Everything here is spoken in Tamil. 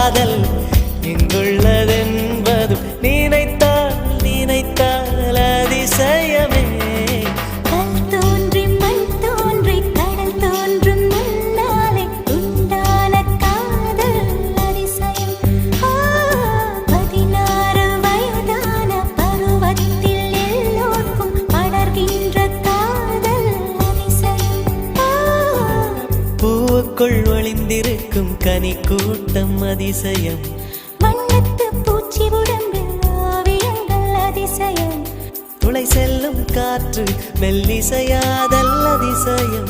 காதல் இங்குள்ளதென்பதும் நினைத்தால் நினைத்தால் அதிசயமே. கல் தோன்றி மண் தோன்றி கடல் தோன்றும் முன்னாலே உண்டான காதல் அதிசயம். 16 வயதான பருவத்தில் எல்லோர்க்கும் படர்கின்ற காதல் அதிசயம். பூவுக்குள் ஒளிந்திருக்கும் கனி கூட்டம் அதிசயம். வண்ணத்து பூச்சி உடம்பில் ஓவியங்கள் அதிசயம். துளை செல்லும் காற்று மெல்லிசையாதல் அதிசயம்.